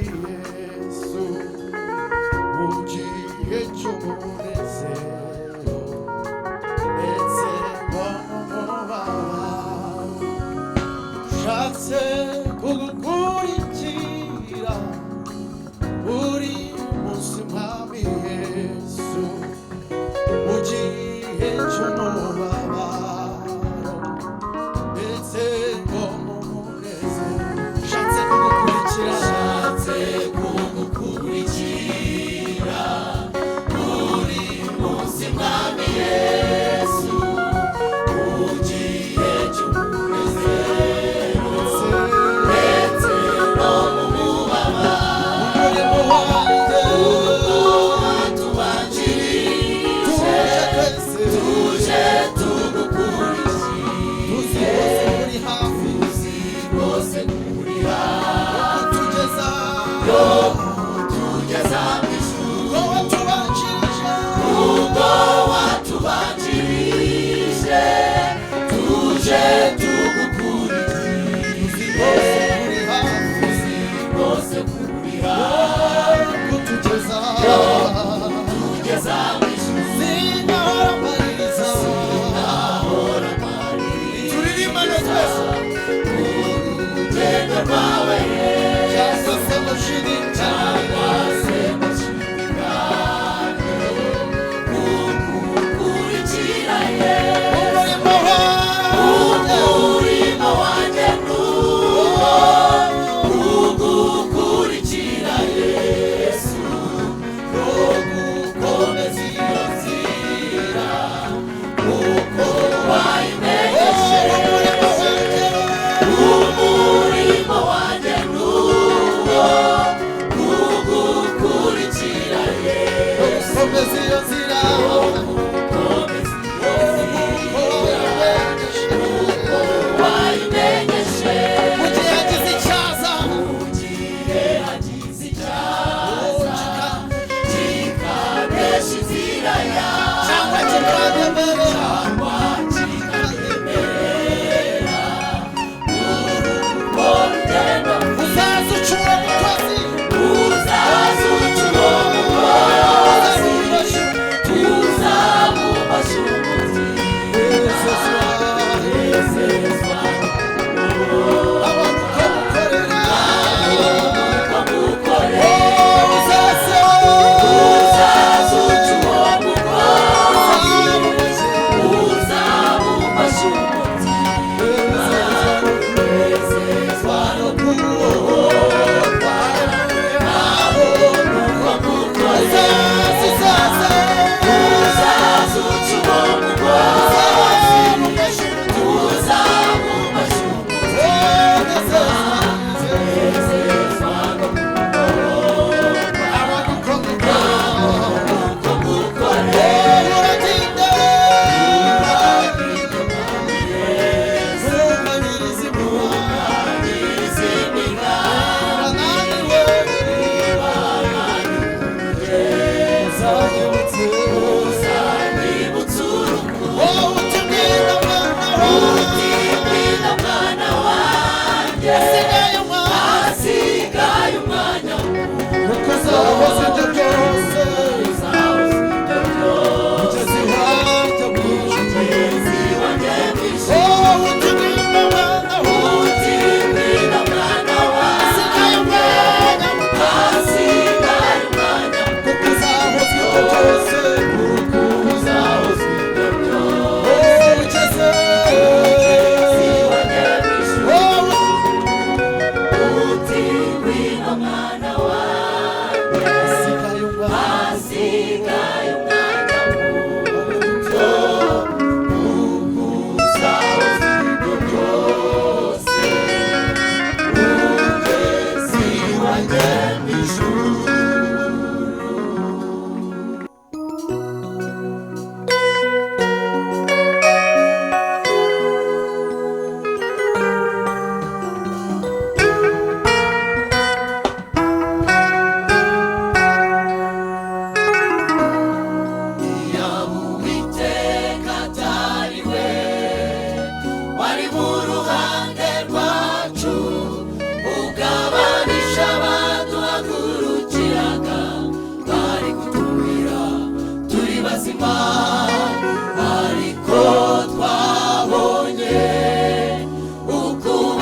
mwami Yesu ugiye cy'umunezero ndetse no mu mubabaro nshatse kugukurikira buri munsi mwami Yesu ugiye cy'umubabaro ndetse no mu munezero nshatse kugukurikira buri munsi mwami Yesu ugiye cy'umunezero ndetse no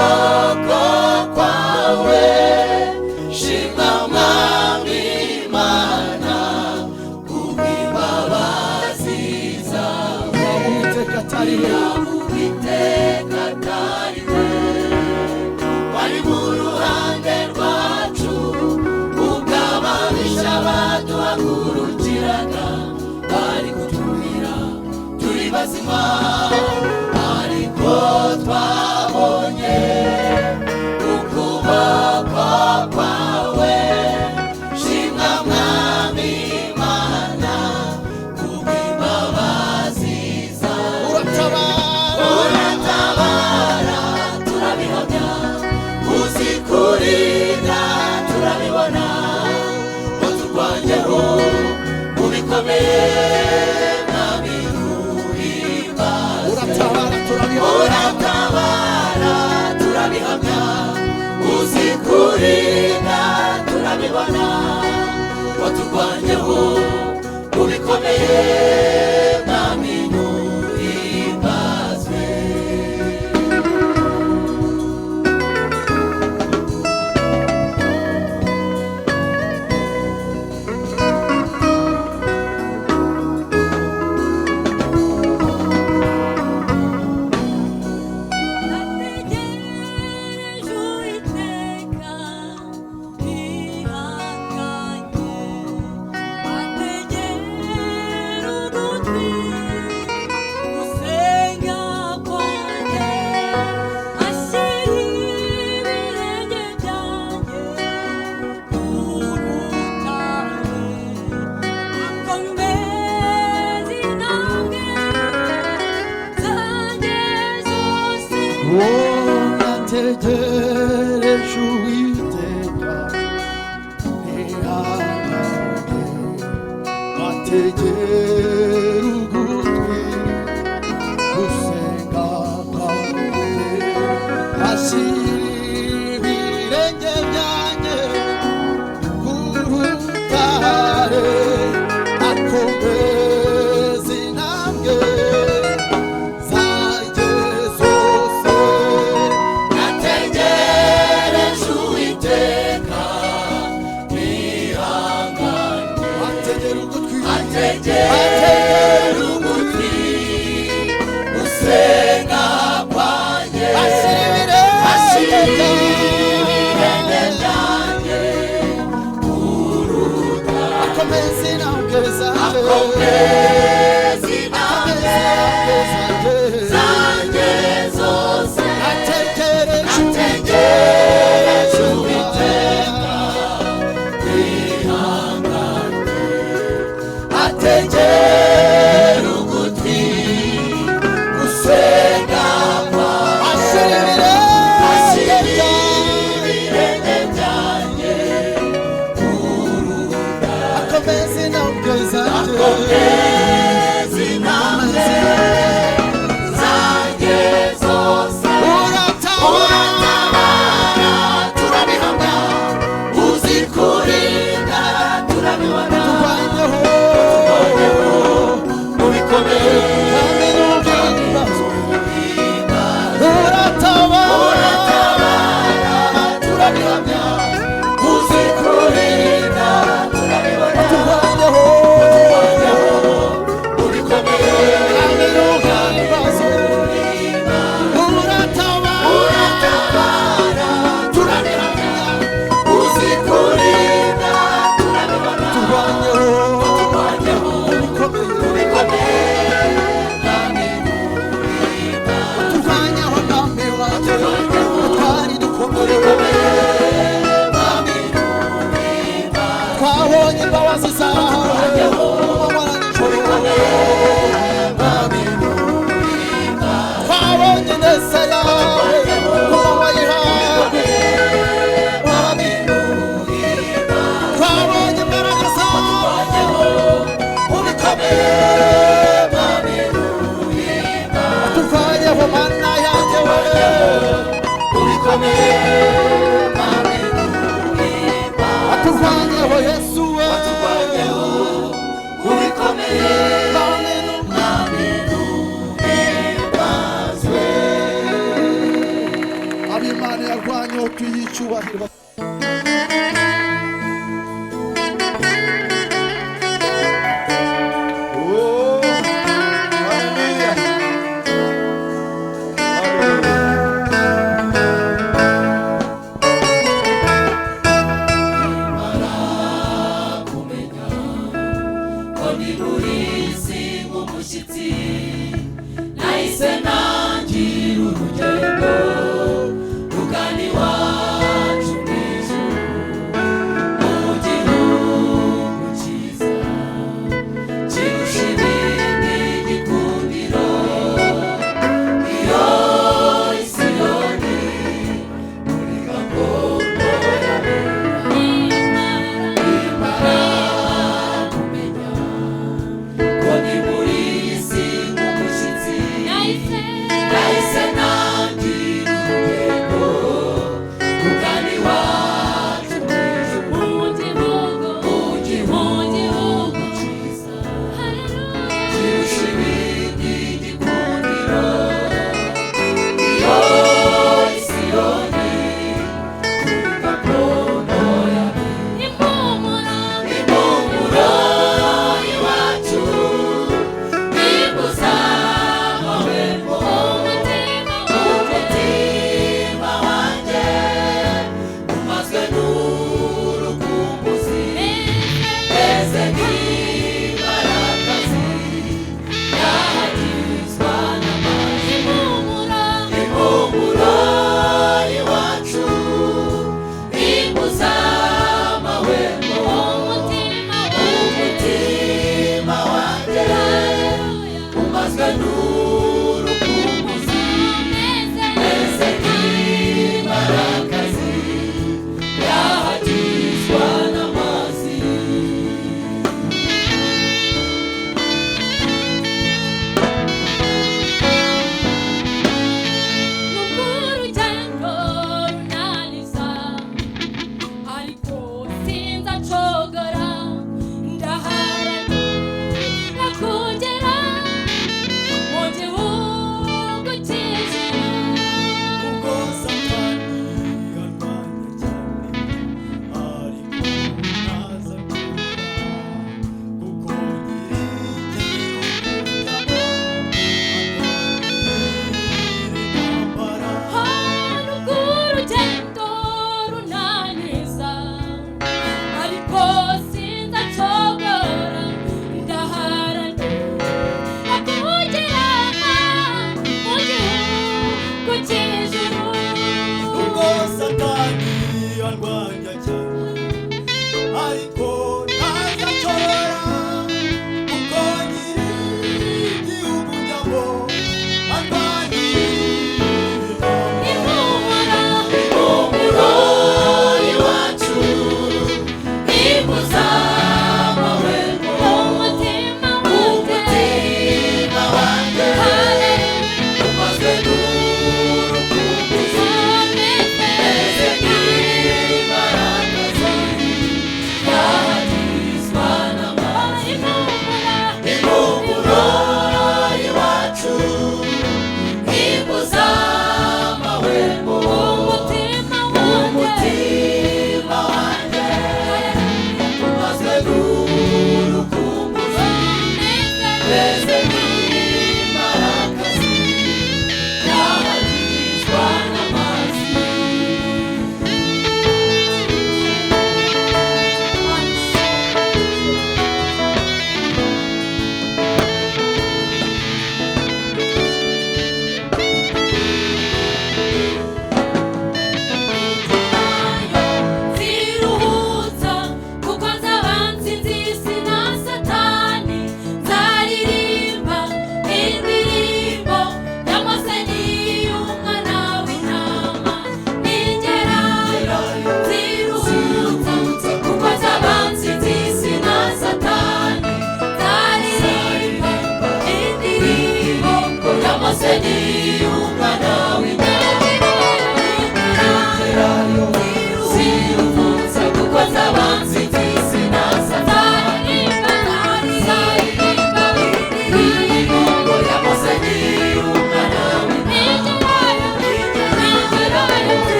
ukuboko kwawe shimwa mwami Imana kubw'imbabazi zawe Uwiteka atari we wari mu ruhande rwacu ubwo ababisha baduhagurukiraga bari kutubwira turi bazima ariko twabonye ukuboko kwawe shimwa mwami Imana kubw'imbabazi zawe uratabara turabihamya uzikurinda turabibona uturwanyeho mu bikomeye mwami uhimbaze uratabara turabihamya uzikurinda turabibona waturwanyeho mu bikomeye mwami uhimbazwe nategereje Uwiteka ntihangane nategera ugutwi gusenga kwanjye ashyira ibirenge byanjye ku rutare akomeza intambwe ategera ugutwi gusenga kwanjye ashyira ibirenge byanjye ku rutare akomeza intambwe zanjye zose ategereje Uwiteka ihangane ategera ugutwi gusenga kwanjye ashyira ibirenge byanjye ku rutare akomeza intambwe zanjye y'Imana yarwanyeho tuyicyubahiro. Nahise nangira urugendo rugana iwacu.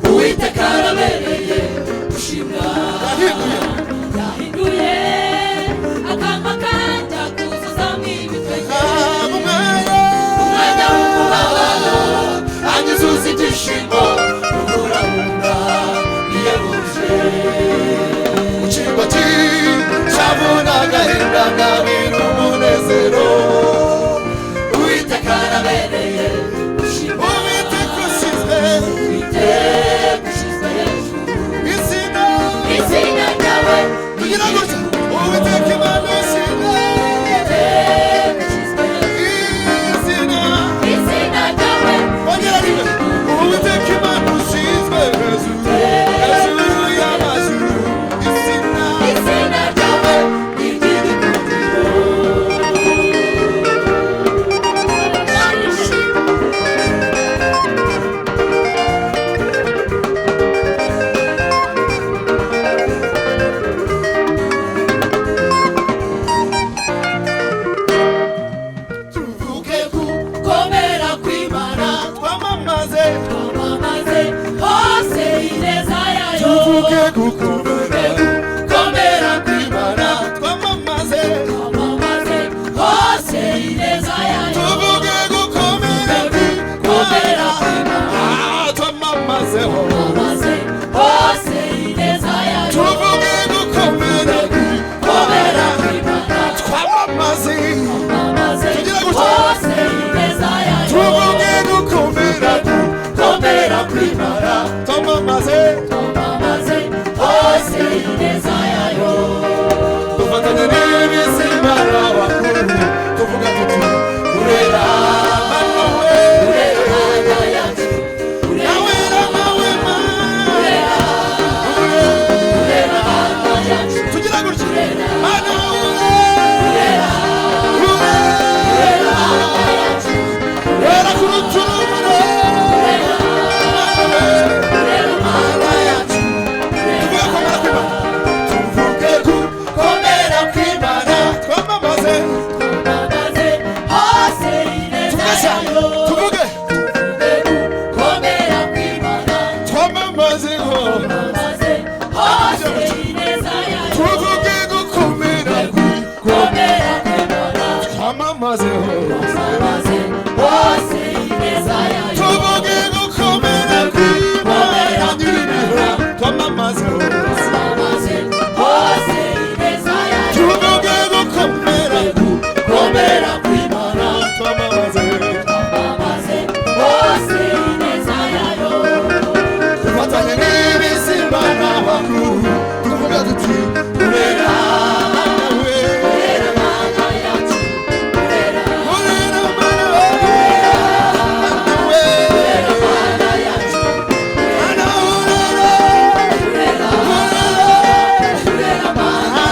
Uwiteka arabereye gushimwa. Yahinduye akanwa kanjye akuzuzamo ibitwenge. Umwanya w'umubabaro anyuzuza ibyishimo. Ruhurahura biyebuje. Mu cyimbo cy'ishavu n'agahinda ndabira umunezero. Uwiteka arabereye gushimwa. Uwiteka ushyizwe hejuru. Izina ryawe kugira gutya. Uwiteka Imana ushyizwe izina ryawe. Ongera rimwe. Uwiteka Imana ushyizwe hejuru y'amajuru. Izina ryawe ni iry'igikundiro. Tuvuge gukomera kw'Imana. Twamamaze hose ineza yayo. Tuvuge gukomera kw'Imana. Twamamaze hose ineza yayo. Tuvuge gukomera kw'Imana. Twamamaze hose ineza yayo. Tuvuge gukomera kw'Imana. Twamamaze hose ineza yayo. Tuvuge gukomera kw'Imana. Twamamaze hose ineza yayo. Dufatanye n'ibizima n'abakuru tuvuga tuti urera Mana we, Mana yacu, urera nawe urera Mana yacu. Tugira gutya Mana urera Mana yacu, urera ku ruturumbure. Urera Mana yacu. Tuvuge gukomera kw'Imana. Twamamaze hose ineza yayo. Tuvuge gukomera kw'Imana. Twamamaze hose ineza yayo. Tuvuge gukomera kw'Imana. Twamamaze hose ineza yayo. Tuvuge gukomera kw'Imana. Twamamaze hose ineza yayo. Tuvuge gukomera kw'Imana. Twamamaze hose ineza yayo. Dufatanye n'ibizima n'abakuru tuvuga tuti urera Mana we, urera Mana yacu, urera Mana we, Mana we, urera Mana yacu, Mana urera Mana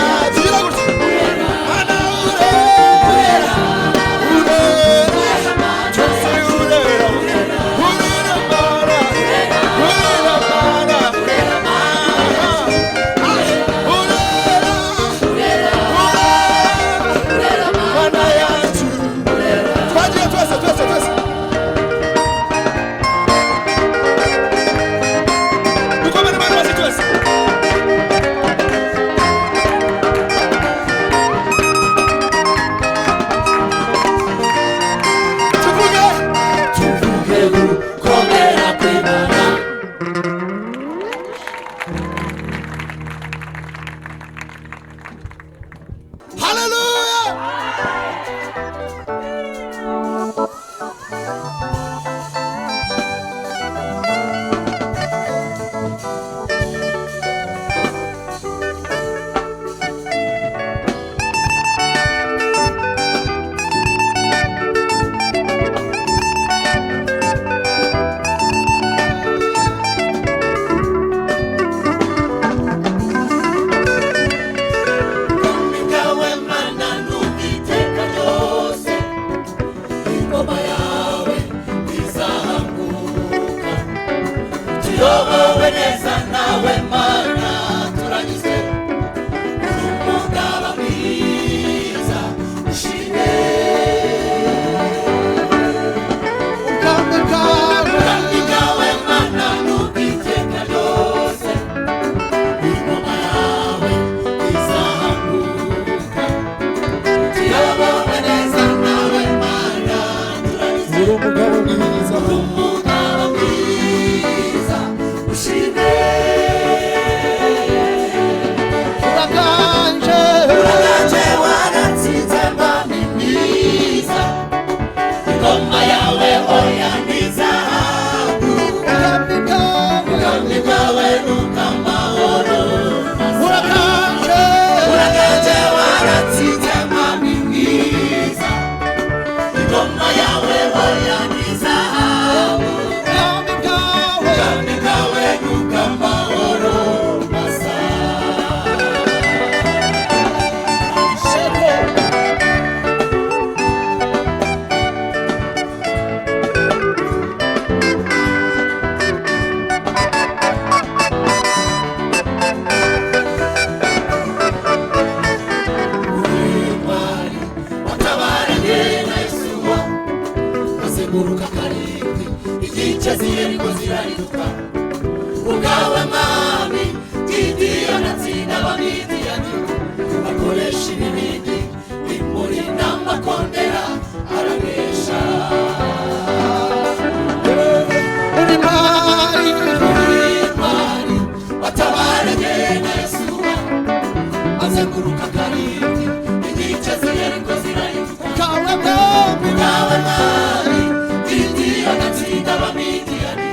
yacu. Tugira gutya Mana urera cyose urera Mana Mana yacu. Twagiye twese dukomere Mana basi twese. Tuvuge gukomera kw'Imana. Hallelujah. tuyobowe neza nawe Mana turanyuze uri umugaba mwiza ushime ubwami bwawe Mana ziyeriko zirahinduka ubwawe mwami Gideyoni atsinda abamidiyani akoresha ibibindi bimurinda amakondera aranesha uri mpari watabarengeye na Yesuwa azenguruka karindwi inkike ziyeriko zirahinduka kawe mwami ubwawe mwami Gideyoni atsinda abamidiyani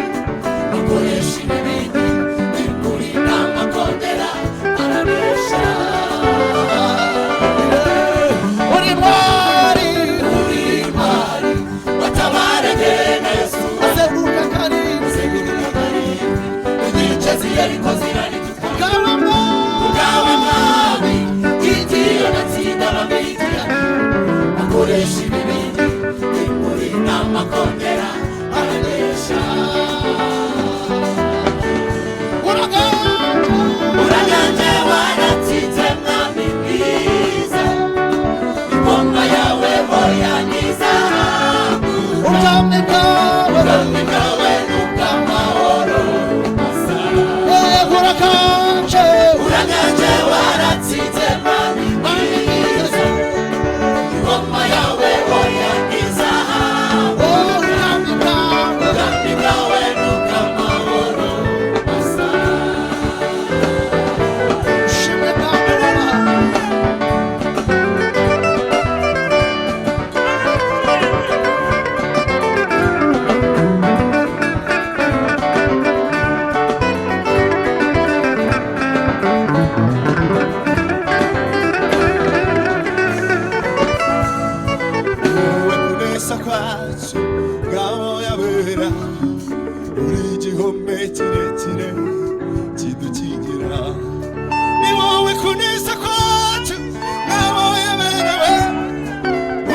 akoresha ibibindi bimurinda amakondera aranesha uri mpari watabarengeye na Yesuwa azenguruka karindwi inkike ziyeriko zirahinduka kawe mwami ubwawe mwami Gideyoni atsinda abamidiyani akoresha ibibindi bimurinda amakondera aranesha uraganje waratsinze mwami mwiza ingoma yawe hoya ni zahabu ubwami bwawe ubwami bwawe n'ubw'amahoro masa urakanje uraganje waratsinze mwami mwiza ingoma yawe hoya ni zahabu ubwami bwawe ubwami bwawe n'ubw'amahoro masa ushimwe bwawe wowe kunesa kwacu ngabo yabera uri igihome kirekire kidukingira ni wowe kunesa kwacu ngabo yaberewe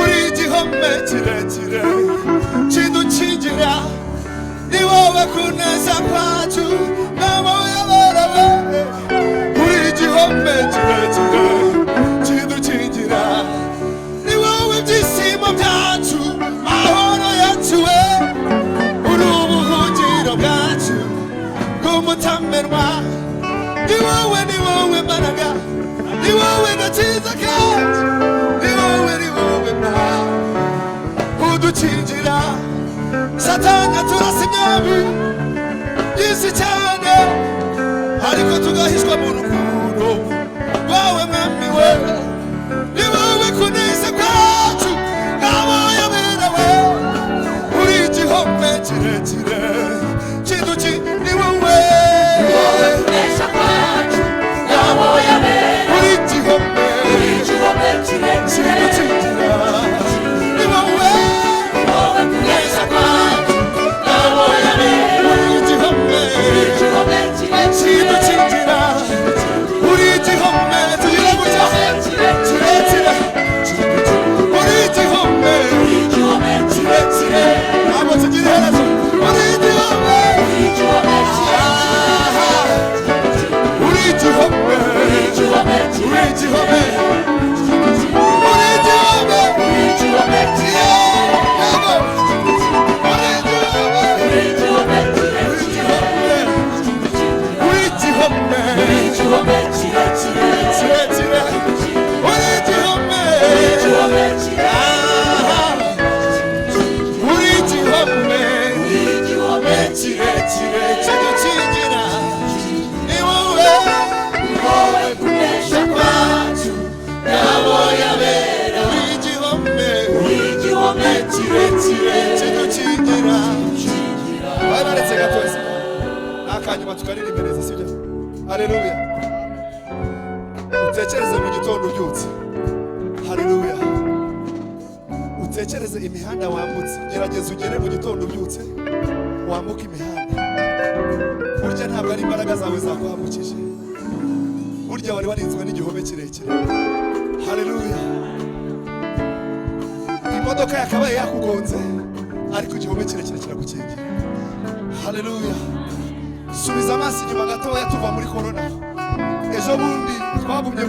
uri igihome kirekire kidukingira ni wowe kunesa kwacu ngabo yaberewe uri igihome kirekire kidukingira ni wowe byishimo byacu mahoro yacu we uri ubuhungiro bwacu bw'umutamenwa ni wowe mbaraga ni wowe gakiza kacu ni wowe mwa udukingira satani aturasa imyambi byinshi cyane ariko tugahishwa mu rukundo rwawe mwami we ni wowe kuneza kwacu ngabo yaberewe uri igihome kirekire kiduki ni wowe kunesha kwacu ngabo yaberewe uri igihome kirekire kidukingira ni wowe kunesha kwacu ngabo yaberewe uri igihome kidukingira uri igihome tugira gutya kirekire uri igihome kirekire ntabwo tugira iherezo uri igihome uri igihome uri igihome uri igihome akanyuma tukaririmba neza sibyo haleluya utekereze mu gitondo ubyutse haleluya utekereze imihanda wambutse gerageza ugere mu gitondo ubyutse wambuka imihanda burya ntabwo ari imbaraga zawe zakwambukije burya wari warinzwe n'igihome kirekire haleluya imodoka yakabaye yakugonze ariko igihome kirekire kiragukingira haleluya subiza amaso inyuma gatoya tuva muri korona ejo bundi twagumye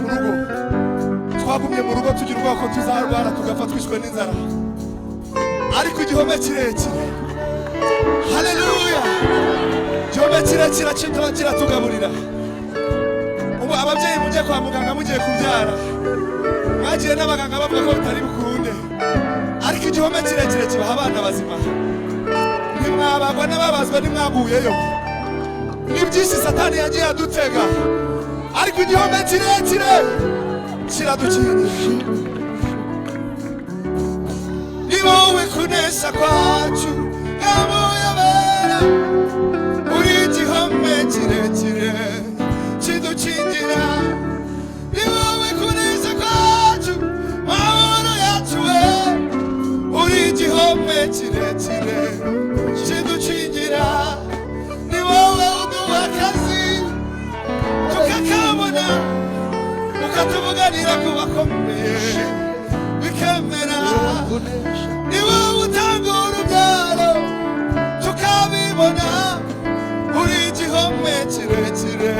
mu rugo tugira ubwoko tuzarwara tugapfa twishwe n'inzara ariko igihome kirekire haleluya. Igihome kirekire kiratugaburira. Ubu ababyeyi mujye kwa muganga mugiye kubyara, mwagiye n'abaganga bavuga ko bitari bukunde, ariko igihome kirekire kibaha abana bazima. Ntimwabagwa n'ababazwa ntimwaguyeyo. Ni byinshi satani yagiye adutega, ariko igihome kirekire kiradukingira. Ni wowe kunesha kwacu ngabo y'abera, uri igihome kirekire kidukingira. Ni wowe kunesha kwacu mahoro yacu we, uri igihome kirekire kidukingira. Ni wowe uduha akazi tukakabona, ukatuvuganira ku bakomeye bikemera. Ni wowe utanga urubyaro tukabibona, uri igihome kirekire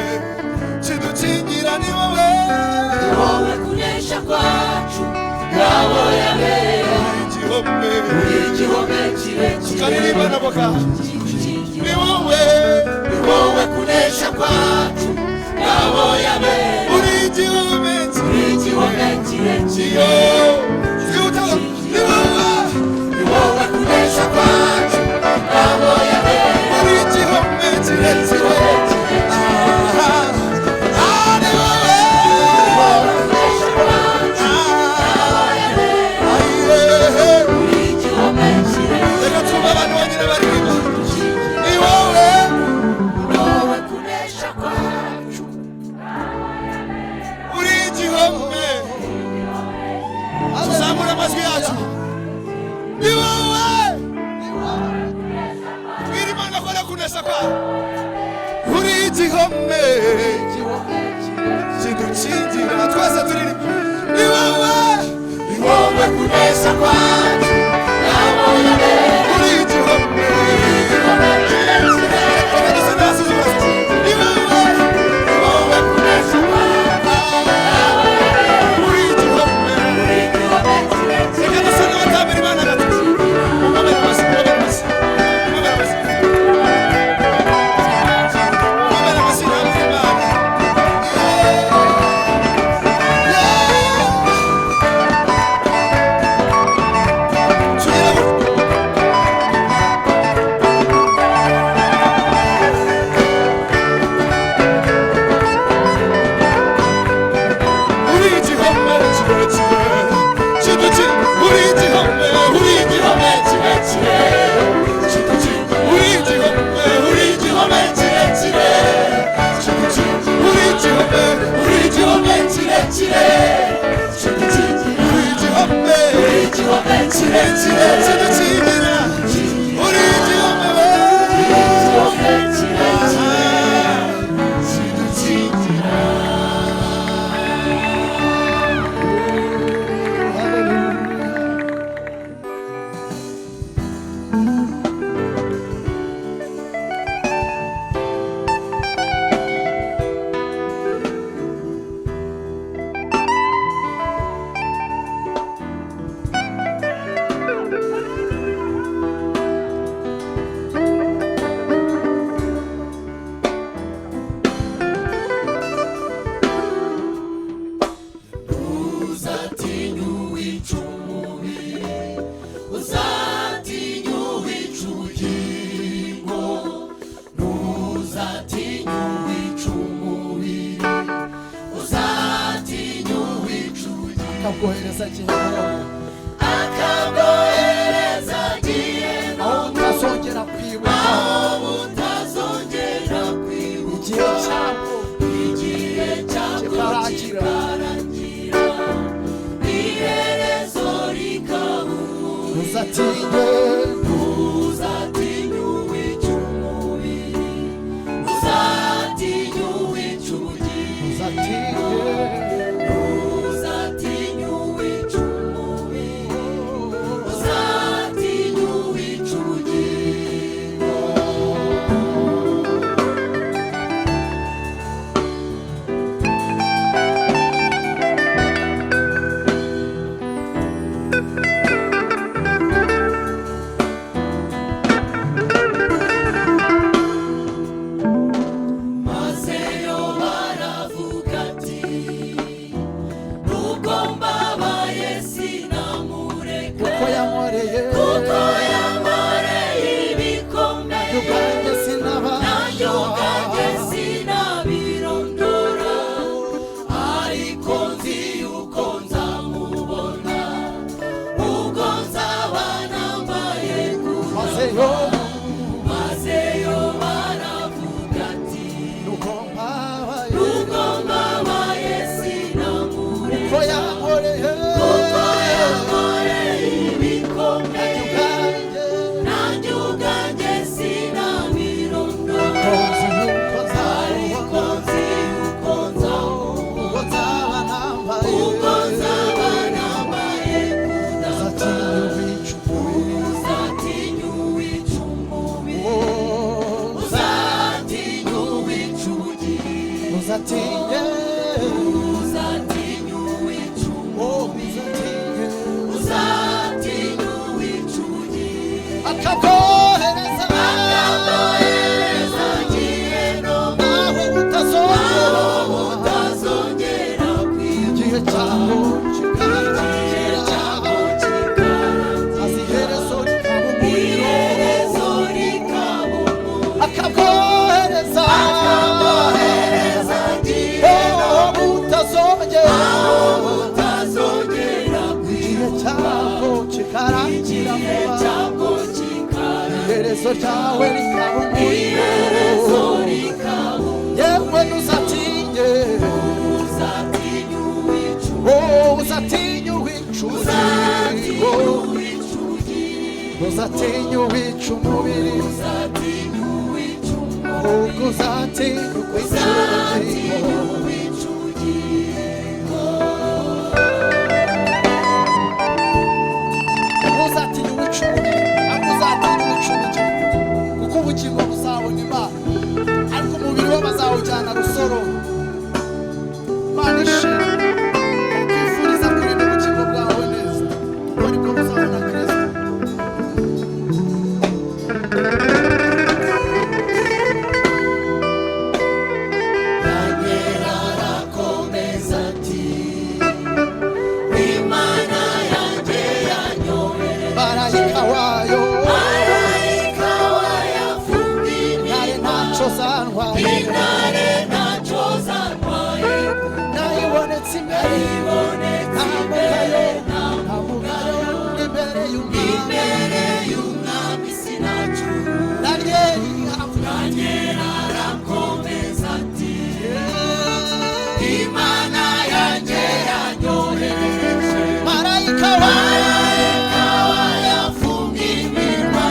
kidukingira. Ni wowe kunesha kwacu ngabo y'abera, uri igihome kirekire tukaririmba nabo kandi. Ni wowe kunesha kwacu ngabo y'abera, uri igihome kirekire ni wowe kunesha kwacu ngabo y'abera, uri igihome kirekire. Ni wowe kunesha kwacu uri igihome kirekire. reka twumve abantu bonyine baririmba. Ni wowe kunesha kwacu uri igihome. Tuzamura amajwi yacu. Ni wowe bwira Imana ko kunesha kwawe, uri igihome kidukingira. Twese turirimba. Ni wowe kunesha kwacu ngabo y'abera, uri igihome. Reka duse n'abasuzuma. Ni wowe kunesha kwacu uri igihome. Reka duse n'abatambira Imana gato. Mumubere amashyi, mumubere amashyi, mumubere amashyi. Mumubere amashyi namwe Imana. Tugira gutya. Uri igihome kirekire kidukingira. Uri igihome, uri igihome kirekire kidukingira. Uri igihome, uri igihome kirekire kidukingira. Uri igihome, uri igihome kirekire kidukingira. Uri igihome, uri igihome kirekire kidukingira. Uri igihome we, igihome kirekire kidukingira. akaguhereza Gihehona, akaguhereza Gihehona, aho utazongera kwibuka utazongera kwibuka igihe cyabwo kikarangira, iherezo rikabura. uzatinye Uzatinye uwica umubiri, uzatinye uwica ubugingo, uzatinye uzatinye uwica umubiri, uzatinye uwica ubugingo. uzatinye uzatinya uwica uzatinye uzatinya uwica ubugingo akakohereza akakohereza giheno naho utazongera igihe cyawe igihe cyabo kikarangira azi iherezo rikaba umuriro iherezo rikaba umuriro akakohereza akakohereza giheno utazongera utazongera igihe cyawe kikarangira igihe cyabo kikarangira iherezo ryawe rikaba iherezo umuriro rikaba yewe ntuzatinye uzatinya uwica uzatinye uwica uzatinya umubiri uwica ubugingo uzatinye uwica umubiri uzatinya uwica ahubwo uzatinye uwica ubugingo uwica ubugingo ntuzatinye uwica umubiri ahubwo uzatinye uwica ubugingo kuko ubugingo buzabona imana ariko umubiri we bazawujyana rusoro imana ishimwe twifuriza kurinda ubugingo bwawe neza kuko nibwo buzabona kristo Daniel arakomeza ati Imana yanjye yanyohereje marayika wayo marayika wayafungiye ntare ntacyo zantwaye intare ntacyo zantwaye nayibonetse imbere ibonetse ntamugayo nta ntamugayo imbere y'umwami imbere y'umwami sinacura Danieli hafi Daniel arakomeza ati Imana yanjye yanyohereje marayika wayo marayika wayafungiye iminwa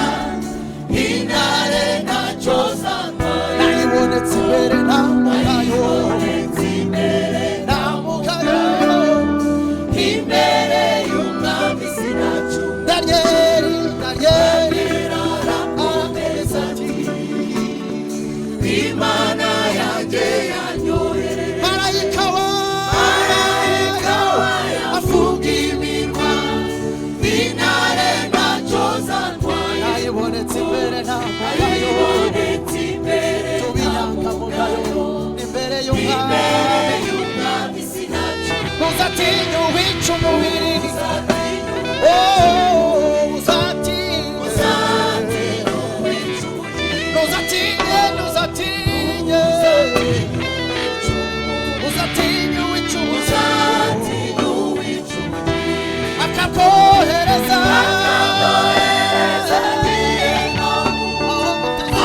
intare ntacyo zantwaye nayibonetse imbere ntamugayo ibonetse imbere ntamugayo imbere y'umwami sinacura Danieli arakomeza ati Imana yanjye yanyohereje marayika marayika wayo wayafungiye iminwa intare ntacyo zantwaye nayibonetse imbere ntamugayo ibonetse imbere tubinyangamugayo imbere y'umwami imbere y'umwami sinacura ntuzatinye uwica umubiri uzatinya uzatinye uzatinya uwica ubugingo ntuzatinye ntuzatinye uzatinye uwica uzatinya uwica ubugingo akakohereza akakohereza giheno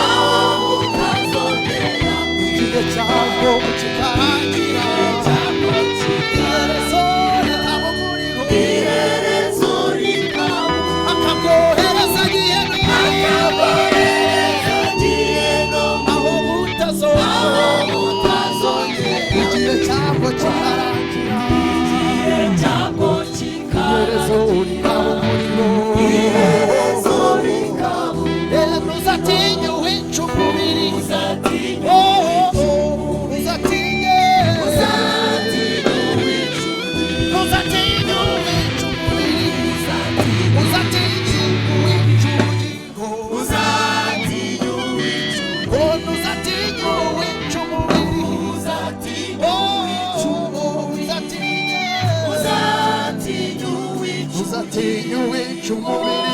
aho utazongera igihe cyawe kikarangira cyabo iherezo rikaba umuriro iherezo rikaba akakohereza giheno akakohereza giheno aho utazongera utazongera igihe cyawe kikarangira igihe cyabo iherezo rikaba umuriro iherezo rikaba ntuzatinye uwica umubiri uzatinya uzatinye uzatinya uwica ubugingo ntuzatinye uwica umubiri uzatinya uzatinye uwica ubugingo uzatinya uwica ubugingo ntuzatinye uwica umubiri uzatinya uzatinye uzatinya uwica uzatinye uwica umubiri